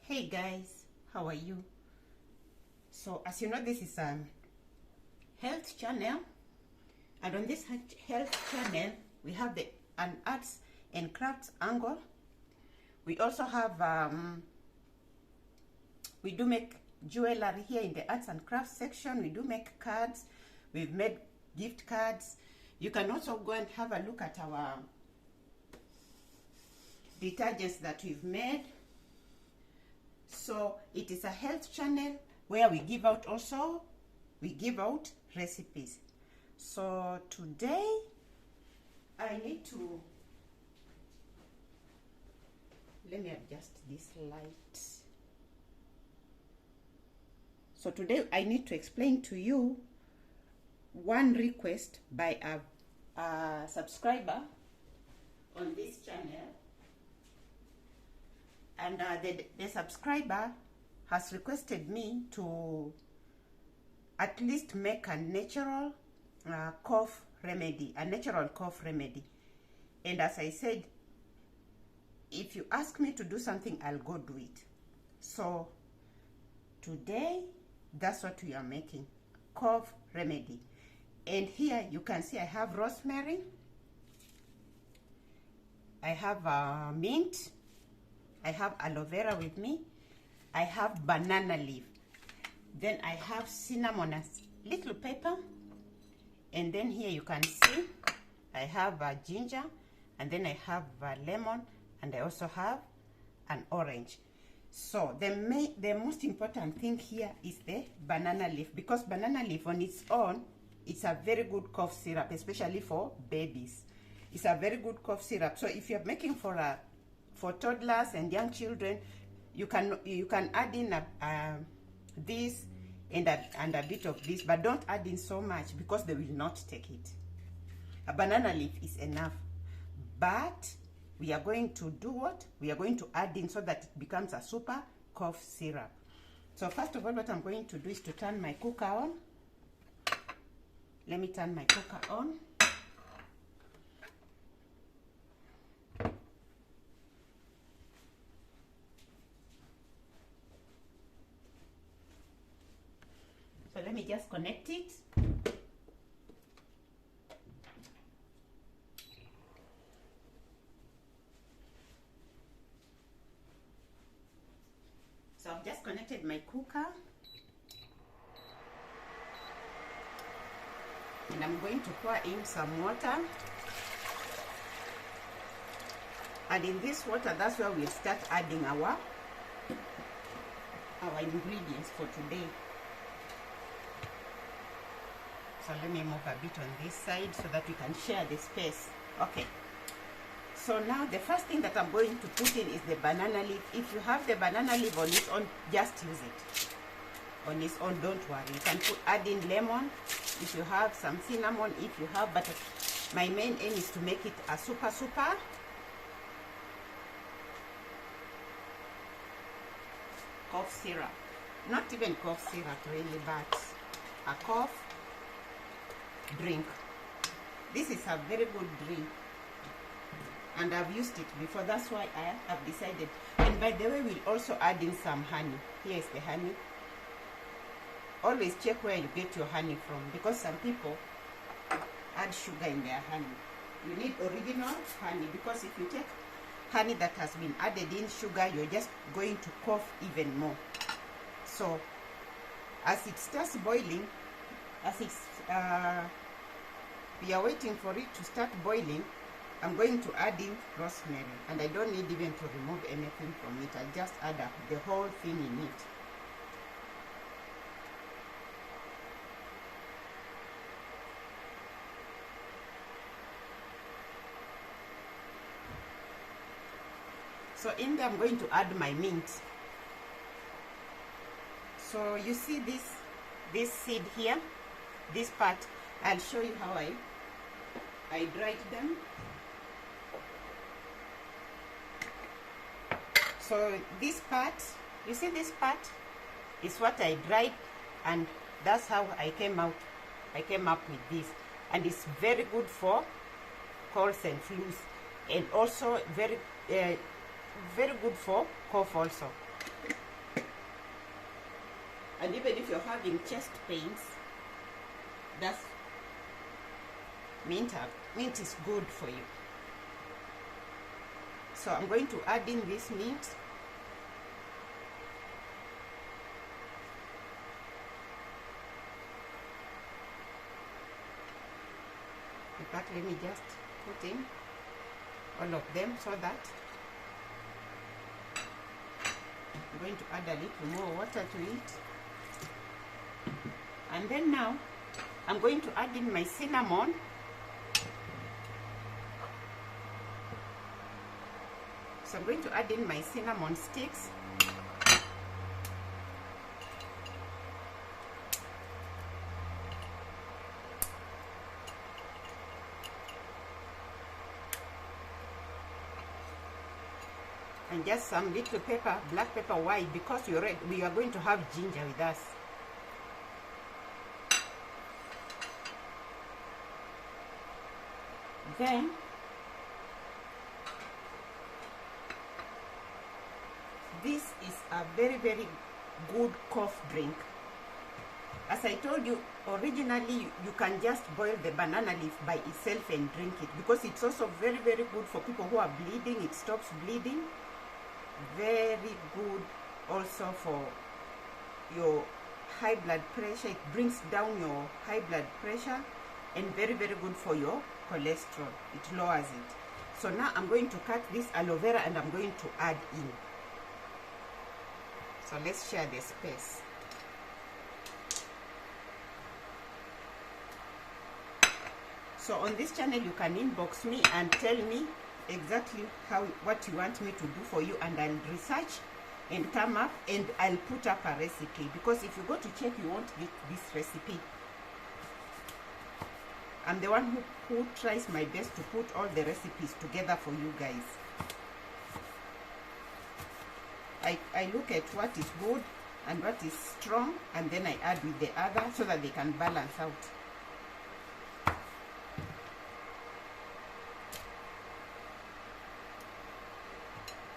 Hey guys, how are you? So as you know, this is a health channel, and on this health channel we have an arts and crafts angle. We also have we do make jewelry here in the arts and crafts section. We do make cards. We've made gift cards. You can also go and have a look at our detergents that we've made. So it is a health channel where we give out recipes. So today I need to, let me adjust this light. So today I need to explain to you one request by a subscriber on this channel. And the subscriber has requested me to at least make a natural cough remedy, And as I said, if you ask me to do something, I'll go do it. So today, that's what we are making, cough remedy. And here you can see I have rosemary, I have mint, I have aloe vera with me, I have banana leaf, then I have cinnamon and little pepper, and then here you can see I have ginger, and then I have lemon, and I also have an orange. So the most important thing here is the banana leaf, because banana leaf on its own, it's a very good cough syrup, especially for babies. It's a very good cough syrup. So if you're making for toddlers and young children, you can add in this and a bit of this, but don't add in so much because they will not take it. A banana leaf is enough, but we are going to do what? We are going to add in so that it becomes a super cough syrup. So first of all, what I'm going to do is to turn my cooker on. Let me turn my cooker on. So let me just connect it. So I've just connected my cooker. And I'm going to pour in some water. And in this water, that's where we'll start adding our ingredients for today. So let me move a bit on this side so that we can share the space. Okay. So now the first thing that I'm going to put in is the banana leaf. If you have the banana leaf on its own, just use it. On its own, don't worry. You can add in lemon if you have, some cinnamon if you have, but my main aim is to make it a super cough syrup. Not even cough syrup really, but a cough drink. This is a very good drink, and I've used it before. That's why I have decided. And by the way, we'll also add in some honey. Here is the honey. Always check where you get your honey from, because some people add sugar in their honey. You need original honey, because if you take honey that has been added in sugar, you're just going to cough even more. So as it starts boiling, we are waiting for it to start boiling, I'm going to add in rosemary, and I don't need even to remove anything from it. I just add up the whole thing in it. So in there I'm going to add my mint. So you see this seed here, this part, I'll show you how I dried them. So this part, you see this part is what I dried, and that's how I came up with this. And it's very good for colds and flus, and also very good for cough also. And even if you're having chest pains, that's mint is good for you. So I'm going to add in this mint. In fact, let me just put in all of them so that I'm going to add a little more water to it. And then now I'm going to add in my cinnamon. So I'm going to add in my cinnamon sticks. And just some little pepper, black pepper. Why? Because we are going to have ginger with us. Then this is a very, very good cough drink. As I told you, originally you can just boil the banana leaf by itself and drink it, because it's also very, very good for people who are bleeding. It stops bleeding. Very good also for your high blood pressure. It brings down your high blood pressure, and very, very good for your cholesterol. It lowers it. So now I'm going to cut this aloe vera and I'm going to add in. So let's share the space. So on this channel you can inbox me and tell me exactly what you want me to do for you, and I'll research and come up and I'll put up a recipe, because if you go to check you won't get this recipe. I'm the one who tries my best to put all the recipes together for you guys. I look at what is good and what is strong, and then I add with the other so that they can balance out.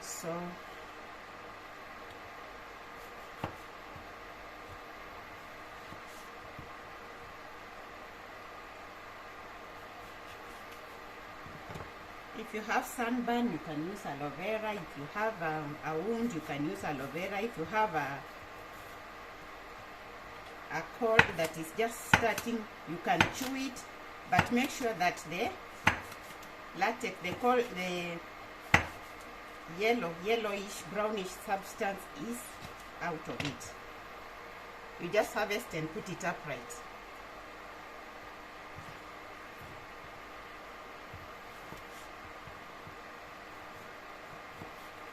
So if you have sunburn, you can use aloe vera. If you have a wound, you can use aloe vera. If you have a cold that is just starting, you can chew it, but make sure that the latex, the yellowish, brownish substance is out of it. You just harvest and put it upright.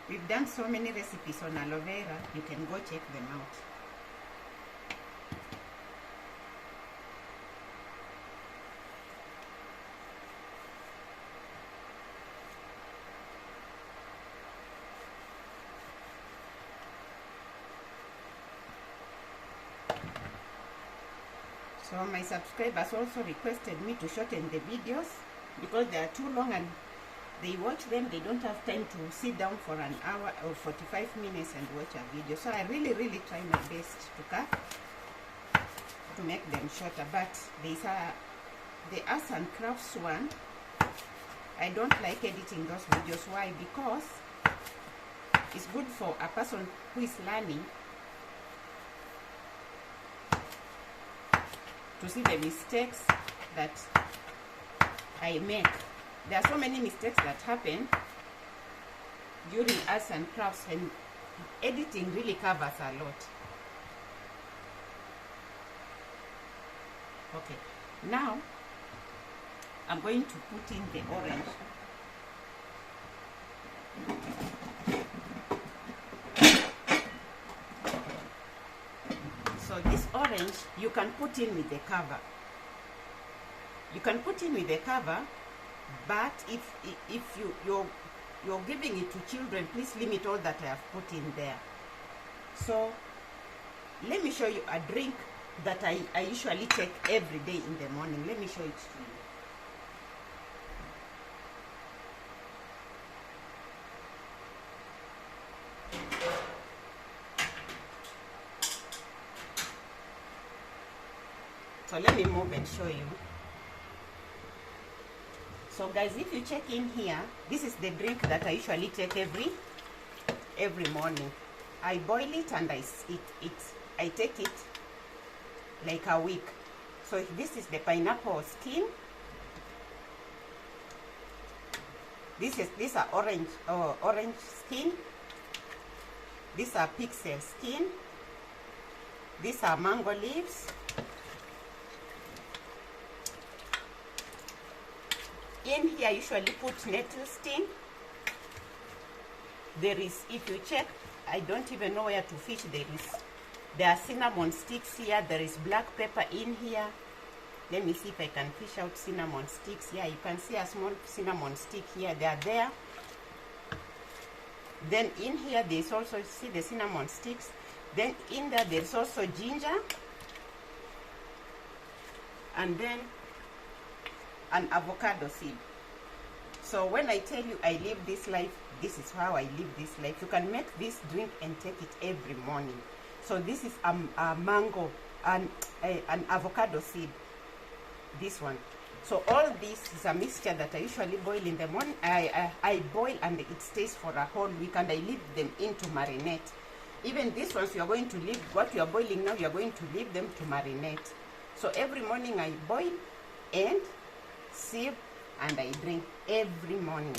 We've done so many recipes on aloe vera, you can go check them out. So my subscribers also requested me to shorten the videos because they are too long and they watch them, they don't have time to sit down for an hour or 45 minutes and watch a video. So I really try my best to cut, to make them shorter. But the arts and crafts one, I don't like editing those videos. Why? Because it's good for a person who is learning to see the mistakes that I make. There are so many mistakes that happen during arts and crafts, and editing really covers a lot. Okay, now I'm going to put in the orange. So this orange you can put in with the cover. You can put in with the cover, but if you're giving it to children, please limit all that I have put in there. So let me show you a drink that I usually take every day in the morning. Let me show it to you. So let me move and show you. So guys, if you check in here, this is the drink that I usually take every morning. I boil it and I take it like a week. So this is the pineapple skin. These are orange skin. These are pixel skin. These are mango leaves. In here I usually put nettle skin. There is, if you check, I don't even know where to fish. There are cinnamon sticks here. There is black pepper in here. Let me see if I can fish out cinnamon sticks. Yeah, you can see a small cinnamon stick here. They are there. Then in here there's also, see the cinnamon sticks. Then in there's also ginger. And then an avocado seed. So when I tell you I live this life, this is how I live this life. You can make this drink and take it every morning. So this is a mango and an avocado seed. This one. So all this is a mixture that I usually boil in the morning. I boil and it stays for a whole week, and I leave them in to marinate. Even these ones you are going to leave, what you are boiling now, you are going to leave them to marinate. So every morning I boil and sieve and I drink every morning.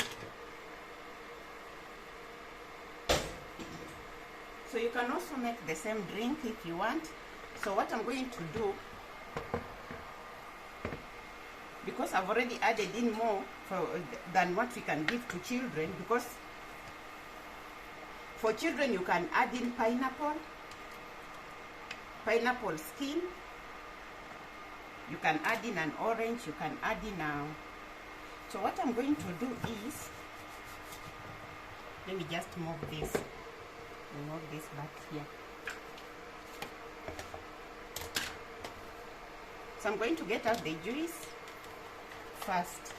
So you can also make the same drink if you want. So what I'm going to do, because I've already added in more than what we can give to children, because for children you can add in pineapple skin, you can add in an orange, you can add in so what I'm going to do is, let me just move this back here. So I'm going to get out the juice first.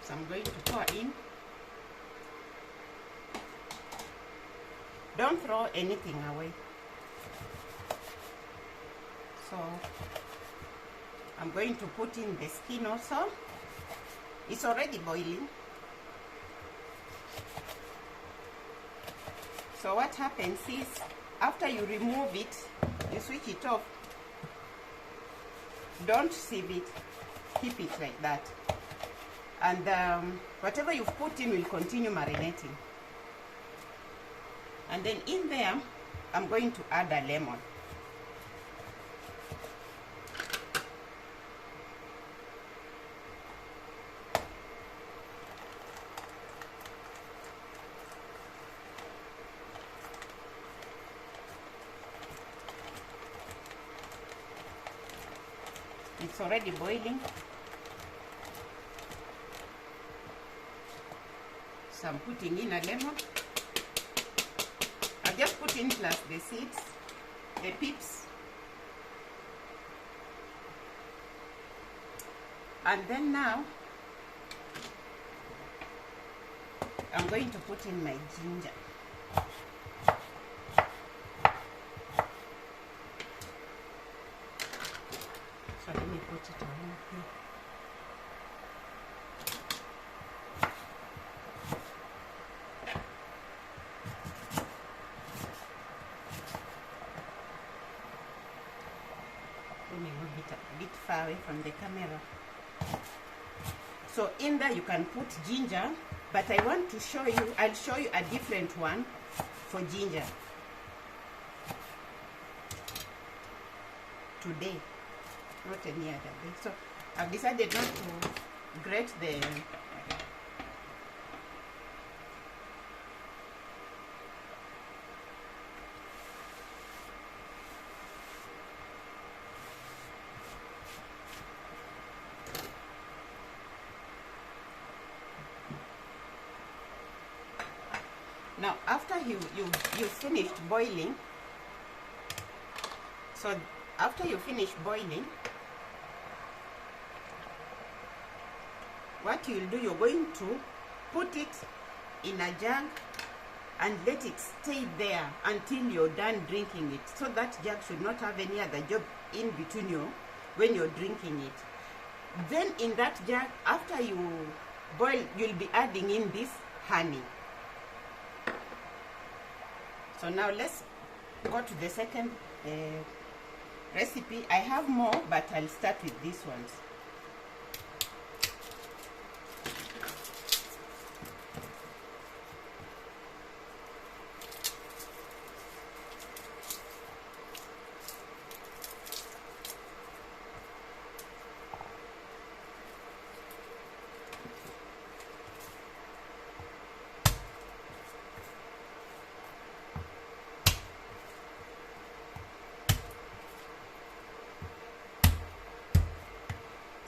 So I'm going to pour in. Don't throw anything away. So I'm going to put in the skin also. It's already boiling. So what happens is, after you remove it, you switch it off. Don't sieve it. Keep it like that. And whatever you've put in will continue marinating. And then in there, I'm going to add a lemon. It's already boiling. So I'm putting in a lemon. I've just put in plus the seeds, the pips. And then now, I'm going to put in my ginger. So let me put it on here. Let me move it a bit far away from the camera. So in there you can put ginger, but I want to show you, I'll show you a different one for ginger today, not any other day. So I've decided not to grate the Now after you finished boiling, so after you finish boiling, what you'll do, you're going to put it in a jug and let it stay there until you're done drinking it. So that jug should not have any other job in between you when you're drinking it. Then in that jug, after you boil, you'll be adding in this honey. So now let's go to the second recipe. I have more, but I'll start with these ones.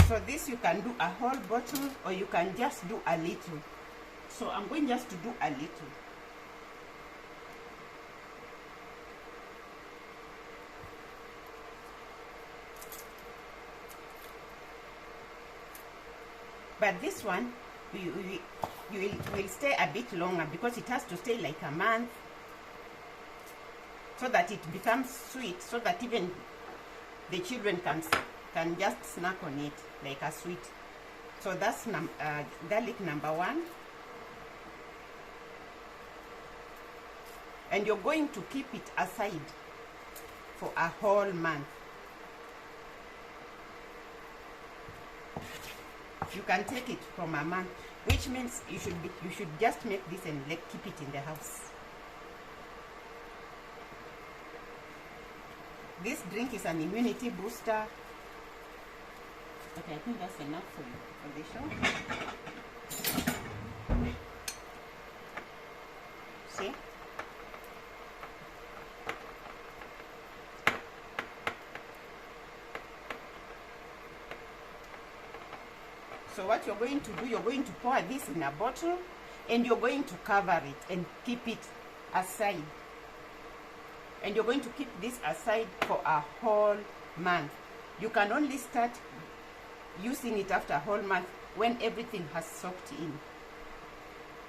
So this you can do a whole bottle or you can just do a little. So I'm going just to do a little. But this one, you will stay a bit longer because it has to stay like a month so that it becomes sweet, so that even the children can just snack on it like a sweet. So that's garlic number 1. And you're going to keep it aside for a whole month. You can take it from a month, which means you should just make this and keep it in the house. This drink is an immunity booster. Okay, I think that's enough for the show. See? So what you're going to do, you're going to pour this in a bottle and you're going to cover it and keep it aside. And you're going to keep this aside for a whole month. You can only start using it after a whole month when everything has soaked in.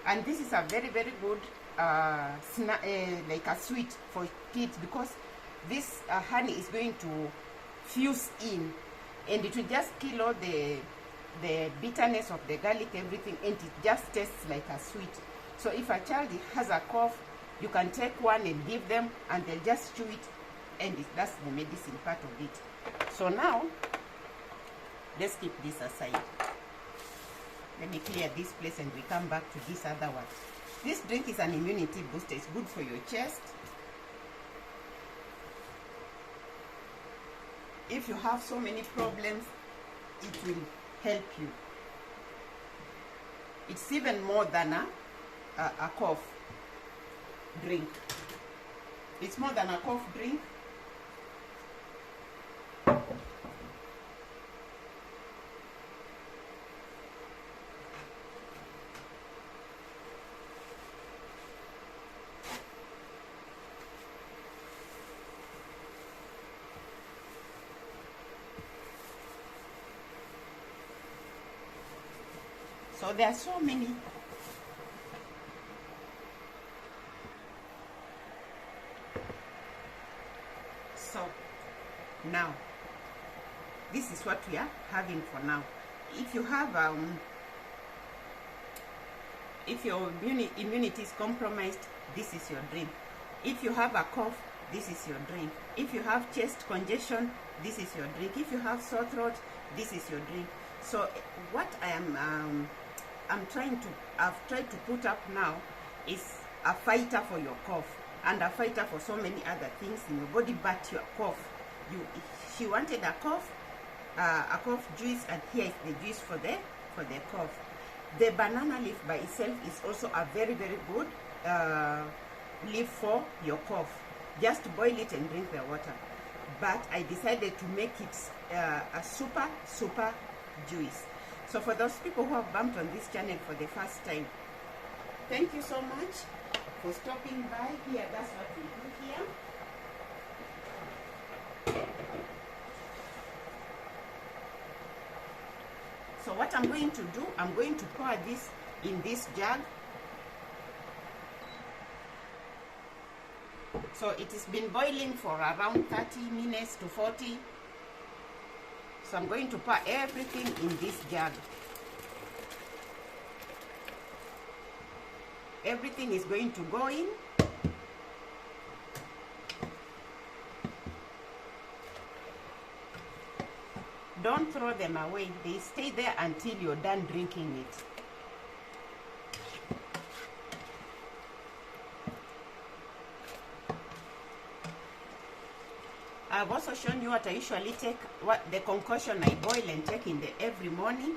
And this is a very, very good like a sweet for kids, because this honey is going to fuse in and it will just kill all the bitterness of the garlic, everything, and it just tastes like a sweet. So if a child has a cough, you can take one and give them and they'll just chew it, and that's the medicine part of it. So now let's keep this aside. Let me clear this place and we come back to this other one. This drink is an immunity booster. It's good for your chest. If you have so many problems, it will help you. It's even more than a cough drink. It's more than a cough drink. So there are so many. So now this is what we are having for now. If you have if your immunity is compromised, this is your drink. If you have a cough, this is your drink. If you have chest congestion, this is your drink. If you have sore throat, this is your drink. So what I've tried to put up now is a fighter for your cough and a fighter for so many other things in your body, but your cough. She wanted a cough juice, and here is the juice for the cough. The banana leaf by itself is also a very, very good leaf for your cough. Just boil it and drink the water. But I decided to make it a super juice. So for those people who have bumped on this channel for the first time, thank you so much. for stopping by here. That's what we do here. So what I'm going to do, I'm going to pour this in this jug. So it has been boiling for around 30 minutes to 40. So I'm going to pour everything in this jug. Everything is going to go in. Don't throw them away. They stay there until you're done drinking it. I've also shown you what I usually take, what the concoction I boil and take in the every morning.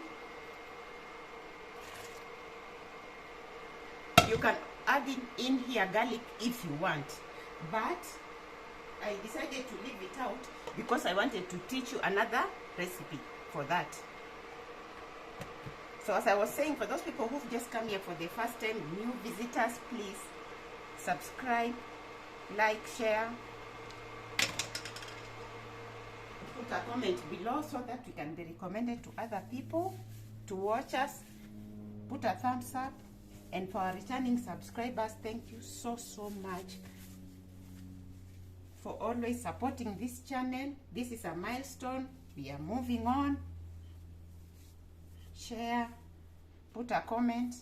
You can add in here garlic if you want, but I decided to leave it out because I wanted to teach you another recipe for that. So as I was saying, for those people who've just come here for the first time, new visitors, please subscribe, like, share, put a comment below so that we can be recommended to other people to watch us. Put a thumbs up. And for our returning subscribers, thank you so much for always supporting this channel. This is a milestone. We are moving on. Share, put a comment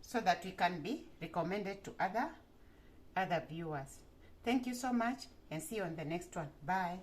so that we can be recommended to other viewers. Thank you so much and see you on the next one. Bye.